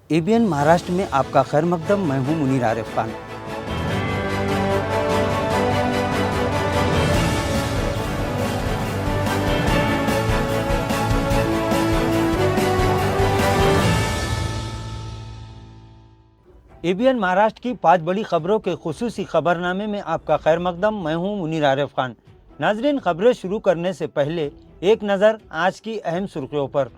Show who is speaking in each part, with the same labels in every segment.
Speaker 1: ABN Maharashtra में आपका खैर मकदम। मैं हूं मुनीर आरिफ खान। एबीएन महाराष्ट्र की 5 बड़ी खबरों के खुसूसी खबरनामे में आपका खैर मकदम। मैं हूं मुनीर आरिफ खान। नाजरीन, खबरें शुरू करने से पहले एक नज़र आज की अहम सुर्खियों पर।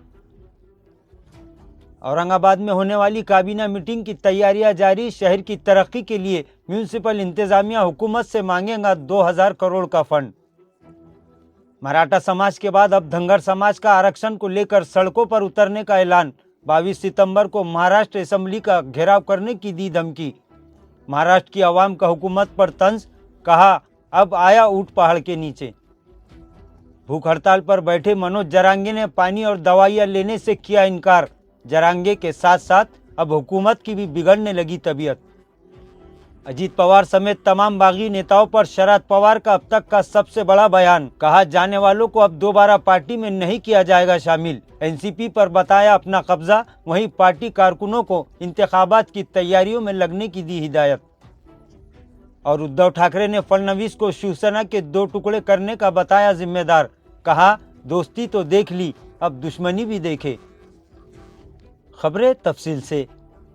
Speaker 1: औरंगाबाद में होने वाली काबीना मीटिंग की तैयारियां जारी। शहर की तरक्की के लिए म्यूनिसिपल इंतजामिया हुकूमत से मांगेगा 2000 करोड़ का फंड। मराठा समाज के बाद अब धंगर समाज का आरक्षण को लेकर सड़कों पर उतरने का ऐलान। 22 सितंबर को महाराष्ट्र असेंबली का घेराव करने की दी धमकी। महाराष्ट्र की आवाम का हुकूमत पर तंज, कहा अब आया ऊंट पहाड़ के नीचे। भूख हड़ताल पर बैठे मनोज जरांगे ने पानी और दवाइयां लेने से किया इनकार। जरांगे के साथ साथ अब हुकूमत की भी बिगड़ने लगी तबीयत। अजीत पवार समेत तमाम बागी नेताओं पर शरद पवार का अब तक का सबसे बड़ा बयान। कहा जाने वालों को अब दोबारा पार्टी में नहीं किया जाएगा शामिल। एनसीपी पर बताया अपना कब्जा। वहीं पार्टी कारकुनों को इंतखाबात की तैयारियों में लगने की दी हिदायत। और उद्धव ठाकरे ने फडणवीस को शिवसेना के 2 टुकड़े करने का बताया जिम्मेदार। कहा दोस्ती तो देख ली, अब दुश्मनी भी देखे। खबरें तफसील से।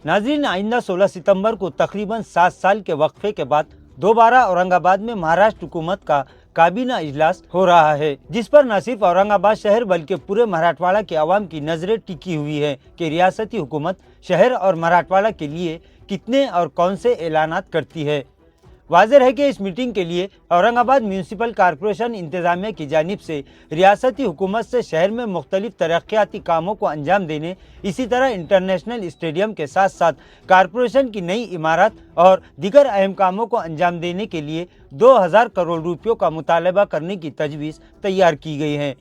Speaker 1: नाज़रीन, आइंदा 16 सितंबर को तकरीबन 7 साल के वक्फे के बाद दोबारा औरंगाबाद में महाराष्ट्र हुकूमत का काबीना इजलास हो रहा है, जिस पर न सिर्फ औरंगाबाद शहर बल्कि पूरे मराठवाड़ा के आवाम की नजरें टिकी हुई है कि रियासती हुकूमत शहर और मराठवाड़ा के लिए कितने और कौन से ऐलानात करती है। वाज़ेह है कि इस मीटिंग के लिए औरंगाबाद म्यूनिसिपल कॉरपोरेशन इंतजामिया की जानिब से रियासती हुकूमत से शहर में मुख्तलिफ तरक्याती कामों को अंजाम देने, इसी तरह इंटरनेशनल स्टेडियम के साथ साथ कॉरपोरेशन की नई इमारत और दीगर अहम कामों को अंजाम देने के लिए 2000 करोड़ रुपयों का मुतालबा करने की तजवीज़ तैयार की गई है।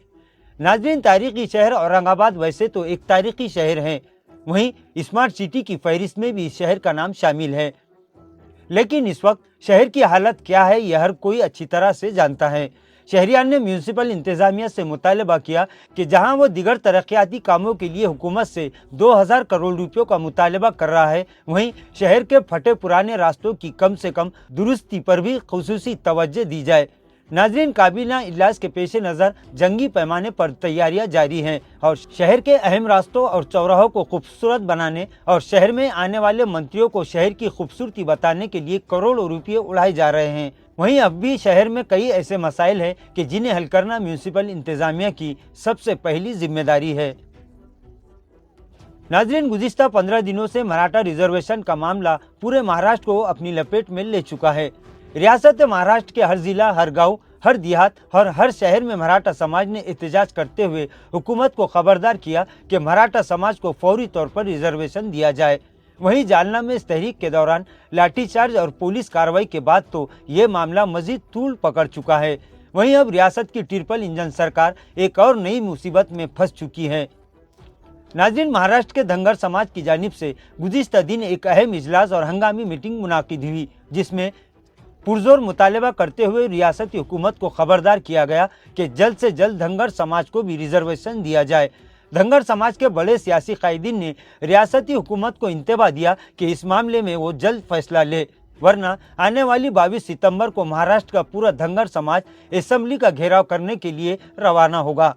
Speaker 1: नाज़रीन, तारीखी शहर औरंगाबाद वैसे तो एक तारीखी शहर है, वहीं स्मार्ट सिटी की फहरिस्त में भी इस शहर का नाम शामिल है। लेकिन इस वक्त शहर की हालत क्या है, यह हर कोई अच्छी तरह से जानता है। शहरियान ने म्यूनिसिपल इंतजामिया से मुतालबा किया कि जहां वो दिगर तरक्याती कामों के लिए हुकूमत से 2000 करोड़ रुपयों का मुतालबा कर रहा है, वहीं शहर के फटे पुराने रास्तों की कम से कम दुरुस्ती पर भी खुसूसी तवज्जो दी जाए। नाज़रीन, काबीना इजलास के पेश नज़र जंगी पैमाने पर तैयारियां जारी हैं और शहर के अहम रास्तों और चौराहों को खूबसूरत बनाने और शहर में आने वाले मंत्रियों को शहर की खूबसूरती बताने के लिए करोड़ों रुपये उड़ाए जा रहे हैं। वहीं अब भी शहर में कई ऐसे मसाइल हैं कि जिन्हें हल करना म्यूनिसिपल इंतजामिया की सबसे पहली जिम्मेदारी है। नाज़रीन, गुज़िश्ता 15 दिनों से मराठा रिजर्वेशन का मामला पूरे महाराष्ट्र को अपनी लपेट में ले चुका है। रियासत महाराष्ट्र के हर जिला, हर गांव, हर देहात और हर शहर में मराठा समाज ने एहतजाज करते हुए हुकूमत को खबरदार किया कि मराठा समाज को फौरी तौर पर रिजर्वेशन दिया जाए। वहीं जालना में इस तहरीक के दौरान लाठीचार्ज और पुलिस कार्रवाई के बाद तो ये मामला मजीद तूल पकड़ चुका है। वहीं अब रियासत की ट्रिपल इंजन सरकार एक और नई मुसीबत में फंस चुकी है। नाज़रीन, महाराष्ट्र के धंगर समाज की जानिब से गुज़िश्ता दिन एक अहम इजलास और हंगामी मीटिंग मुनाकिद हुई, जिसमें पुरजोर मुतालबा करते हुए रियासती हुकूमत को खबरदार किया गया कि जल्द से जल्द धंगर समाज को भी रिजर्वेशन दिया जाए। धंगर समाज के बड़े सियासी कायदीन ने रियासती हुकूमत को इंतबा दिया कि इस मामले में वो जल्द फैसला ले, वरना आने वाली 22 सितंबर को महाराष्ट्र का पूरा धंगर समाज असेंबली का घेराव करने के लिए रवाना होगा।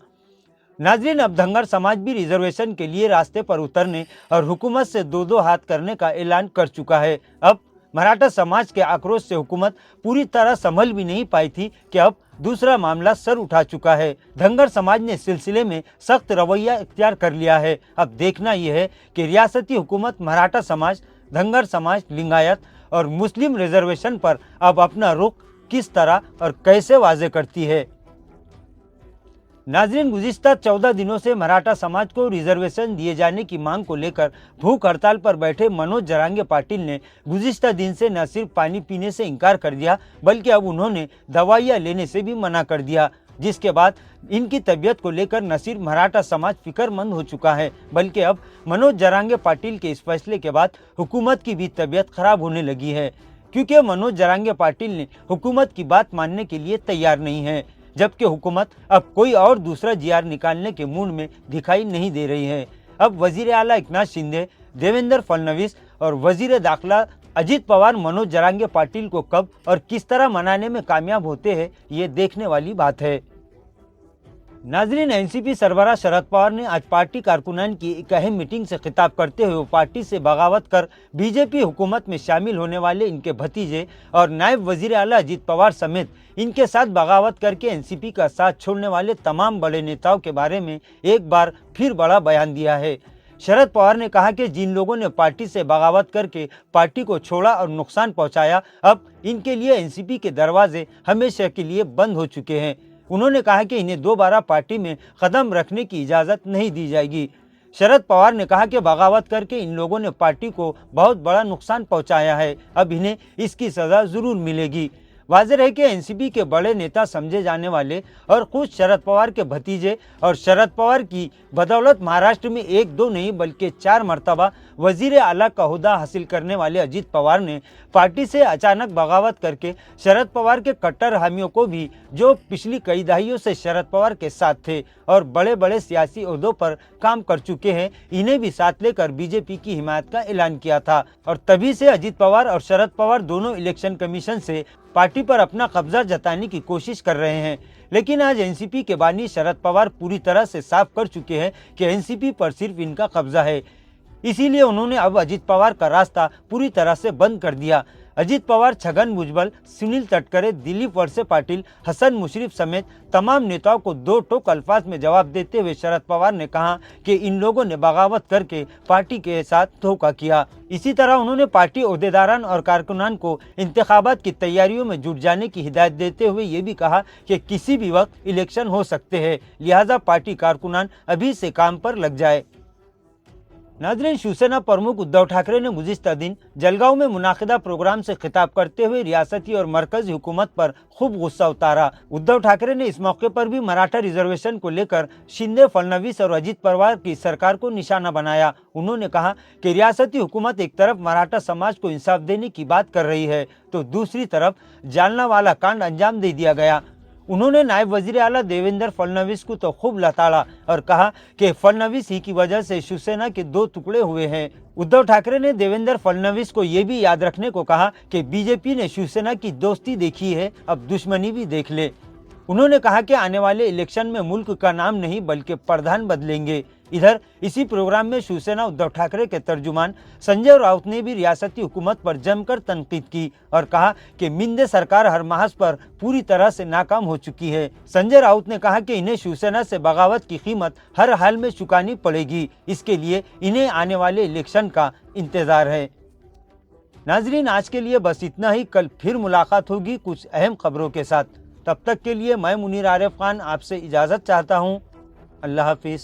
Speaker 1: नाज़रीन, अब धंगर समाज भी रिजर्वेशन के लिए रास्ते पर उतरने और हुकूमत से 2-2 हाथ करने का ऐलान कर चुका है। अब मराठा समाज के आक्रोश से हुकूमत पूरी तरह संभल भी नहीं पाई थी कि अब दूसरा मामला सर उठा चुका है। धंगर समाज ने इस सिलसिले में सख्त रवैया इख्तियार कर लिया है। अब देखना यह है कि रियासती हुकूमत मराठा समाज, धंगर समाज, लिंगायत और मुस्लिम रिजर्वेशन पर अब अपना रुख किस तरह और कैसे वाजे करती है। नाज़रीन, गुज़िश्ता 14 दिनों से मराठा समाज को रिजर्वेशन दिए जाने की मांग को लेकर भूख हड़ताल पर बैठे मनोज जरांगे पाटिल ने गुज़िश्ता दिन से न सिर्फ पानी पीने से इनकार कर दिया, बल्कि अब उन्होंने दवाइयाँ लेने से भी मना कर दिया, जिसके बाद इनकी तबीयत को लेकर न सिर्फ मराठा समाज फिक्रमंद हो चुका है, बल्कि अब मनोज जरांगे पाटिल के इस फैसले के बाद हुकूमत की भी तबीयत खराब होने लगी है, क्योंकि मनोज जरांगे पाटिल ने हुकूमत की बात मानने के लिए तैयार नहीं है, जबकि हुकूमत अब कोई और दूसरा जीआर निकालने के मूड में दिखाई नहीं दे रही है। अब वजीर आला एकनाथ शिंदे, देवेंद्र फडणवीस और वजीर दाखिला अजित पवार मनोज जरांगे पाटिल को कब और किस तरह मनाने में कामयाब होते हैं, ये देखने वाली बात है। नाजरीन, एनसीपी सरबराह शरद पवार ने आज पार्टी कारकुनान की एक अहम मीटिंग से खिताब करते हुए पार्टी से बगावत कर बीजेपी हुकूमत में शामिल होने वाले इनके भतीजे और नायब वजीर आला अजित पवार समेत इनके साथ बगावत करके एनसीपी का साथ छोड़ने वाले तमाम बड़े नेताओं के बारे में एक बार फिर बड़ा बयान दिया है। शरद पवार ने कहा कि जिन लोगों ने पार्टी से बगावत करके पार्टी को छोड़ा और नुकसान पहुंचाया, अब इनके लिए एनसीपी के दरवाजे हमेशा के लिए बंद हो चुके हैं। उन्होंने कहा कि इन्हें दोबारा पार्टी में कदम रखने की इजाज़त नहीं दी जाएगी। शरद पवार ने कहा कि बगावत करके इन लोगों ने पार्टी को बहुत बड़ा नुकसान पहुंचाया है, अब इन्हें इसकी सज़ा ज़रूर मिलेगी। वाज़ेह है कि एनसीपी के बड़े नेता समझे जाने वाले और खुद शरद पवार के भतीजे और शरद पवार की बदौलत महाराष्ट्र में एक दो नहीं बल्कि 4 मरतबा वजीर आला का ओहदा हासिल करने वाले अजित पवार ने पार्टी से अचानक बगावत करके शरद पवार के कट्टर हामियों को भी, जो पिछली कई दहाइयों से शरद पवार के साथ थे और बड़े बड़े सियासी ओहदों पर काम कर चुके हैं, इन्हें भी साथ लेकर बीजेपी की हिमायत का ऐलान किया था। और तभी से अजित पवार और शरद पवार दोनों इलेक्शन कमीशन से पार्टी पर अपना कब्जा जताने की कोशिश कर रहे हैं। लेकिन आज एनसीपी के बानी शरद पवार पूरी तरह से साफ कर चुके हैं कि एनसीपी पर सिर्फ इनका कब्जा है, इसीलिए उन्होंने अब अजित पवार का रास्ता पूरी तरह से बंद कर दिया। अजित पवार, छगन भुजबल, सुनील तटकरे, दिलीप वळसे पाटिल, हसन मुशर्रफ समेत तमाम नेताओं को दो टोक अल्फाज में जवाब देते हुए शरद पवार ने कहा कि इन लोगों ने बगावत करके पार्टी के साथ धोखा किया। इसी तरह उन्होंने पार्टी ओहदेदारान और कारकुनान को इंतखाबात की तैयारियों में जुट जाने की हिदायत देते हुए ये भी कहा कि किसी भी वक्त इलेक्शन हो सकते हैं, लिहाजा पार्टी कारकुनान अभी से काम पर लग जाए। नाज़रीन, शिवसेना प्रमुख उद्धव ठाकरे ने गुज़िश्ता दिन जलगांव में मुनाकिदा प्रोग्राम से खिताब करते हुए रियासती और मरकजी हुकूमत पर खूब गुस्सा उतारा। उद्धव ठाकरे ने इस मौके पर भी मराठा रिजर्वेशन को लेकर शिंदे, फडणवीस और अजित पवार की सरकार को निशाना बनाया। उन्होंने कहा कि रियासती हुकूमत एक तरफ मराठा समाज को इंसाफ देने की बात कर रही है तो दूसरी तरफ जालना वाला कांड अंजाम दे दिया गया। उन्होंने नायब वजीर आला देवेंद्र फडणवीस को तो खूब लताड़ा और कहा कि फडणवीस ही की वजह से शिवसेना के 2 टुकड़े हुए हैं। उद्धव ठाकरे ने देवेंद्र फडणवीस को ये भी याद रखने को कहा कि बीजेपी ने शिवसेना की दोस्ती देखी है, अब दुश्मनी भी देख ले। उन्होंने कहा कि आने वाले इलेक्शन में मुल्क का नाम नहीं बल्कि प्रधान बदलेंगे। इधर इसी प्रोग्राम में शिवसेना उद्धव ठाकरे के तर्जुमान संजय राउत ने भी रियासती हुकूमत पर जमकर तनकीद की और कहा कि मिंदे सरकार हर महाज पर पूरी तरह से नाकाम हो चुकी है। संजय राउत ने कहा कि इन्हें शिवसेना से बगावत की कीमत हर हाल में चुकानी पड़ेगी, इसके लिए इन्हें आने वाले इलेक्शन का इंतजार है। नाजरीन, आज के लिए बस इतना ही। कल फिर मुलाकात होगी कुछ अहम खबरों के साथ। तब तक के लिए मैं मुनीर आरिफ खान आपसे इजाज़त चाहता हूँ। अल्लाह हाफिज़।